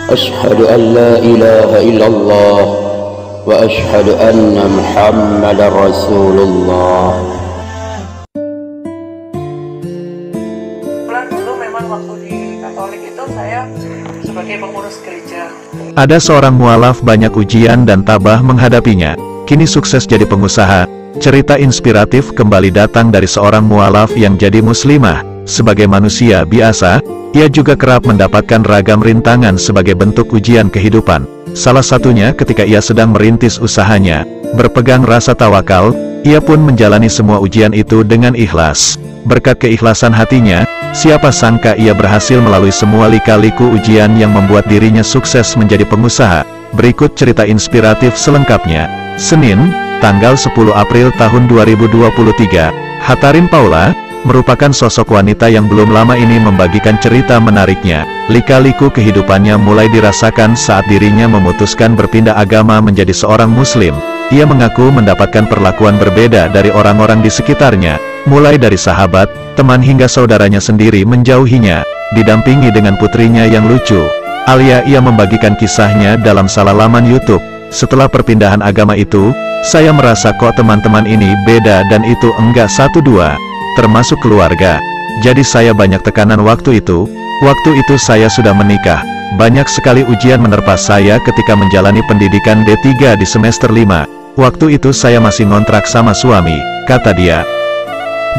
أشهد أن لا إله إلا الله وأشهد أن محمدا رسول الله. Dulu memang waktu di Katolik itu saya sebagai pengurus gereja. Ada seorang mualaf banyak ujian dan tabah menghadapinya. Kini sukses jadi pengusaha. Cerita inspiratif kembali datang dari seorang mualaf yang jadi muslimah. Sebagai manusia biasa, ia juga kerap mendapatkan ragam rintangan sebagai bentuk ujian kehidupan. Salah satunya ketika ia sedang merintis usahanya. Berpegang rasa tawakal, ia pun menjalani semua ujian itu dengan ikhlas. Berkat keikhlasan hatinya, siapa sangka ia berhasil melalui semua lika-liku ujian yang membuat dirinya sukses menjadi pengusaha. Berikut cerita inspiratif selengkapnya. Senin, tanggal 10 April tahun 2023, Hatarin Paula merupakan sosok wanita yang belum lama ini membagikan cerita menariknya. Lika-liku kehidupannya mulai dirasakan saat dirinya memutuskan berpindah agama menjadi seorang muslim. Ia mengaku mendapatkan perlakuan berbeda dari orang-orang di sekitarnya, mulai dari sahabat, teman hingga saudaranya sendiri menjauhinya. Didampingi dengan putrinya yang lucu, Alia, ia membagikan kisahnya dalam salah laman YouTube. Setelah perpindahan agama itu, saya merasa kok teman-teman ini beda dan itu enggak satu-dua, termasuk keluarga. Jadi saya banyak tekanan waktu itu. Waktu itu saya sudah menikah. Banyak sekali ujian menerpa saya ketika menjalani pendidikan D3 di semester 5. Waktu itu saya masih ngontrak sama suami, kata dia.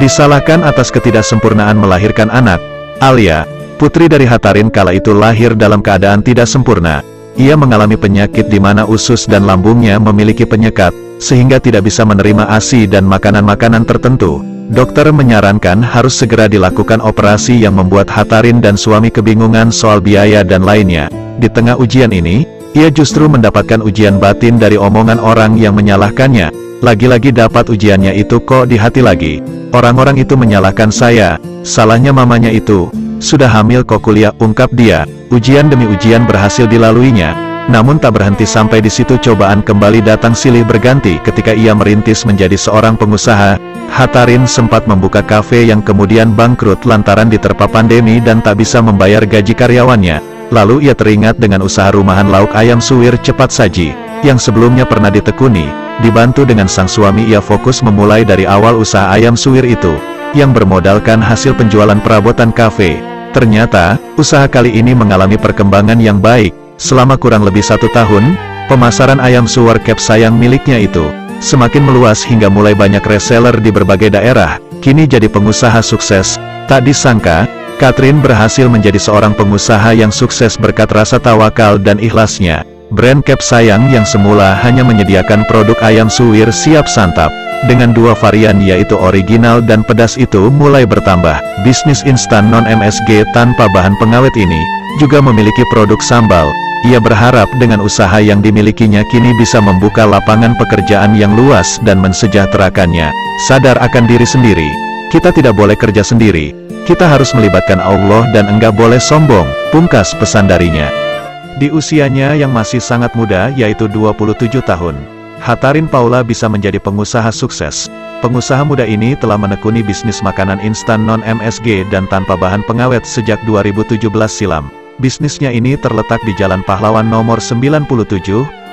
Disalahkan atas ketidaksempurnaan melahirkan anak. Alia, putri dari Hatarin kala itu lahir dalam keadaan tidak sempurna. Ia mengalami penyakit di mana usus dan lambungnya memiliki penyekat, sehingga tidak bisa menerima ASI dan makanan-makanan tertentu. Dokter menyarankan harus segera dilakukan operasi yang membuat Hatarin dan suami kebingungan soal biaya dan lainnya. Di tengah ujian ini, ia justru mendapatkan ujian batin dari omongan orang yang menyalahkannya. Lagi-lagi dapat ujiannya itu kok di hati lagi. Orang-orang itu menyalahkan saya, salahnya mamanya itu. Sudah hamil kok kuliah, ungkap dia. Ujian demi ujian berhasil dilaluinya. Namun tak berhenti sampai di situ, cobaan kembali datang silih berganti ketika ia merintis menjadi seorang pengusaha. Hatarin sempat membuka kafe yang kemudian bangkrut lantaran diterpa pandemi dan tak bisa membayar gaji karyawannya. Lalu ia teringat dengan usaha rumahan lauk ayam suwir cepat saji, yang sebelumnya pernah ditekuni. Dibantu dengan sang suami, ia fokus memulai dari awal usaha ayam suwir itu, yang bermodalkan hasil penjualan perabotan kafe. Ternyata, usaha kali ini mengalami perkembangan yang baik. Selama kurang lebih 1 tahun, pemasaran ayam suwir Kep Sayang miliknya itu semakin meluas hingga mulai banyak reseller di berbagai daerah. Kini jadi pengusaha sukses. Tak disangka, Catherine berhasil menjadi seorang pengusaha yang sukses berkat rasa tawakal dan ikhlasnya. Brand Kep Sayang yang semula hanya menyediakan produk ayam suwir siap santap, dengan 2 varian yaitu original dan pedas itu mulai bertambah. Bisnis instan non-MSG tanpa bahan pengawet ini juga memiliki produk sambal. Ia berharap dengan usaha yang dimilikinya kini bisa membuka lapangan pekerjaan yang luas dan mensejahterakannya. Sadar akan diri sendiri, kita tidak boleh kerja sendiri. Kita harus melibatkan Allah dan enggak boleh sombong, pungkas pesan darinya. Di usianya yang masih sangat muda yaitu 27 tahun, Hatarin Paula bisa menjadi pengusaha sukses. Pengusaha muda ini telah menekuni bisnis makanan instan non-MSG dan tanpa bahan pengawet sejak 2017 silam. Bisnisnya ini terletak di Jalan Pahlawan nomor 97,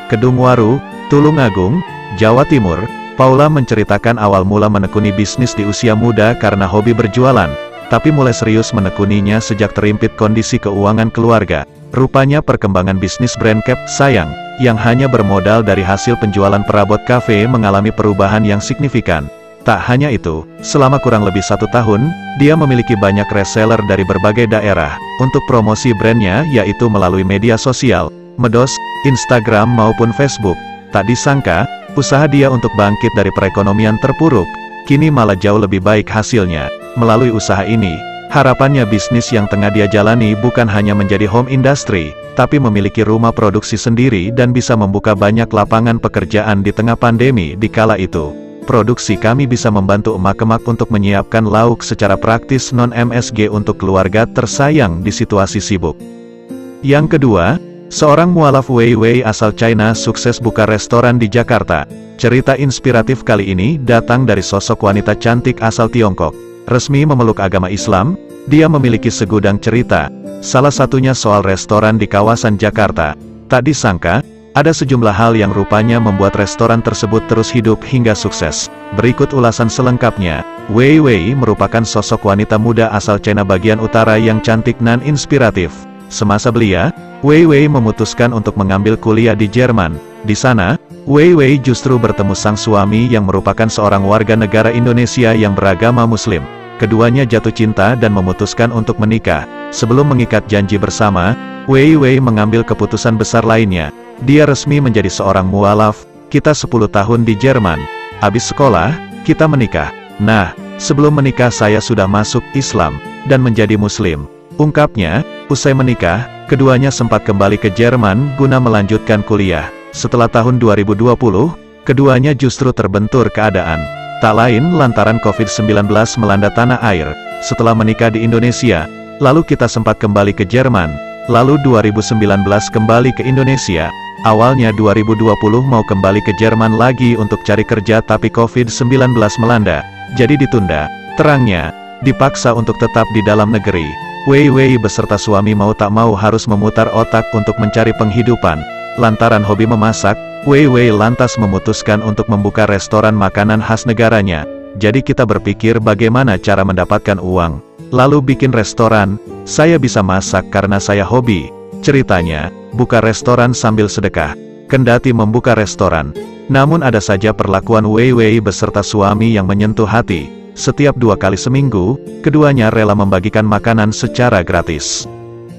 Kedung Waru, Tulungagung, Jawa Timur. Paula menceritakan awal mula menekuni bisnis di usia muda karena hobi berjualan, tapi mulai serius menekuninya sejak terimpit kondisi keuangan keluarga. Rupanya perkembangan bisnis brand Kep Sayang, yang hanya bermodal dari hasil penjualan perabot kafe mengalami perubahan yang signifikan. Tak hanya itu, selama kurang lebih 1 tahun, dia memiliki banyak reseller dari berbagai daerah. Untuk promosi brandnya yaitu melalui media sosial, medsos, Instagram maupun Facebook. Tak disangka, usaha dia untuk bangkit dari perekonomian terpuruk, kini malah jauh lebih baik hasilnya. Melalui usaha ini, harapannya bisnis yang tengah dia jalani bukan hanya menjadi home industry, tapi memiliki rumah produksi sendiri dan bisa membuka banyak lapangan pekerjaan di tengah pandemi di kala itu. Produksi kami bisa membantu emak-emak untuk menyiapkan lauk secara praktis non-MSG untuk keluarga tersayang di situasi sibuk. Yang kedua, seorang mualaf Wei Wei asal China sukses buka restoran di Jakarta. Cerita inspiratif kali ini datang dari sosok wanita cantik asal Tiongkok. Resmi memeluk agama Islam, Dia memiliki segudang cerita, salah satunya soal restoran di kawasan Jakarta. Tak disangka, ada sejumlah hal yang rupanya membuat restoran tersebut terus hidup hingga sukses. Berikut ulasan selengkapnya. Wei Wei merupakan sosok wanita muda asal China bagian utara yang cantik dan inspiratif. Semasa belia, Wei Wei memutuskan untuk mengambil kuliah di Jerman. Di sana, Wei Wei justru bertemu sang suami yang merupakan seorang warga negara Indonesia yang beragama Muslim. Keduanya jatuh cinta dan memutuskan untuk menikah. Sebelum mengikat janji bersama, Wei Wei mengambil keputusan besar lainnya. Dia resmi menjadi seorang mualaf. Kita 10 tahun di Jerman. Habis sekolah, kita menikah. Nah, sebelum menikah saya sudah masuk Islam dan menjadi Muslim, ungkapnya. Usai menikah, keduanya sempat kembali ke Jerman guna melanjutkan kuliah. Setelah tahun 2020, keduanya justru terbentur keadaan. Tak lain lantaran COVID-19 melanda tanah air. Setelah menikah di Indonesia, lalu kita sempat kembali ke Jerman. Lalu 2019 kembali ke Indonesia. Awalnya 2020 mau kembali ke Jerman lagi untuk cari kerja tapi COVID-19 melanda. Jadi ditunda. Terangnya, dipaksa untuk tetap di dalam negeri. Wei Wei beserta suami mau tak mau harus memutar otak untuk mencari penghidupan. Lantaran hobi memasak, Wei Wei lantas memutuskan untuk membuka restoran makanan khas negaranya. Jadi kita berpikir bagaimana cara mendapatkan uang. Lalu bikin restoran. Saya bisa masak karena saya hobi. Ceritanya, buka restoran sambil sedekah. Kendati membuka restoran, namun ada saja perlakuan Wei Wei beserta suami yang menyentuh hati. Setiap 2 kali seminggu, keduanya rela membagikan makanan secara gratis.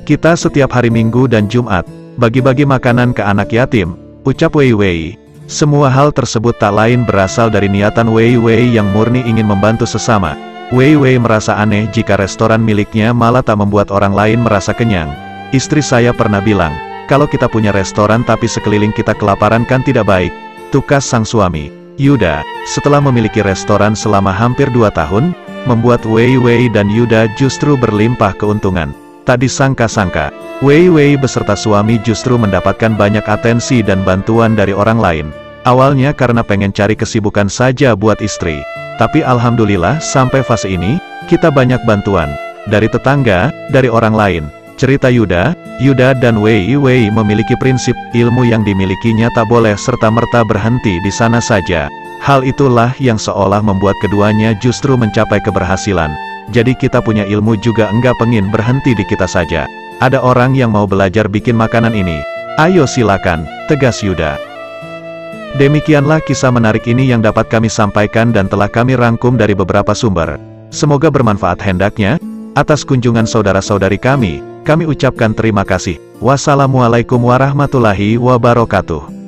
Kita setiap hari Minggu dan Jumat, bagi-bagi makanan ke anak yatim, ucap Wei Wei. Semua hal tersebut tak lain berasal dari niatan Wei Wei yang murni ingin membantu sesama. Wei Wei merasa aneh jika restoran miliknya malah tak membuat orang lain merasa kenyang. Istri saya pernah bilang, kalau kita punya restoran tapi sekeliling kita kelaparan kan tidak baik, tukas sang suami. Yuda, setelah memiliki restoran selama hampir 2 tahun, membuat Wei Wei dan Yuda justru berlimpah keuntungan. Tak disangka-sangka, Wei Wei beserta suami justru mendapatkan banyak atensi dan bantuan dari orang lain. Awalnya karena pengen cari kesibukan saja buat istri. Tapi alhamdulillah sampai fase ini, kita banyak bantuan. Dari tetangga, dari orang lain. Cerita Yuda dan Wei Wei memiliki prinsip, ilmu yang dimilikinya tak boleh serta-merta berhenti di sana saja. Hal itulah yang seolah membuat keduanya justru mencapai keberhasilan. Jadi kita punya ilmu juga enggak pengin berhenti di kita saja. Ada orang yang mau belajar bikin makanan ini. Ayo silakan, tegas Yuda. Demikianlah kisah menarik ini yang dapat kami sampaikan dan telah kami rangkum dari beberapa sumber. Semoga bermanfaat hendaknya. Atas kunjungan saudara-saudari kami ucapkan terima kasih. Wassalamualaikum warahmatullahi wabarakatuh.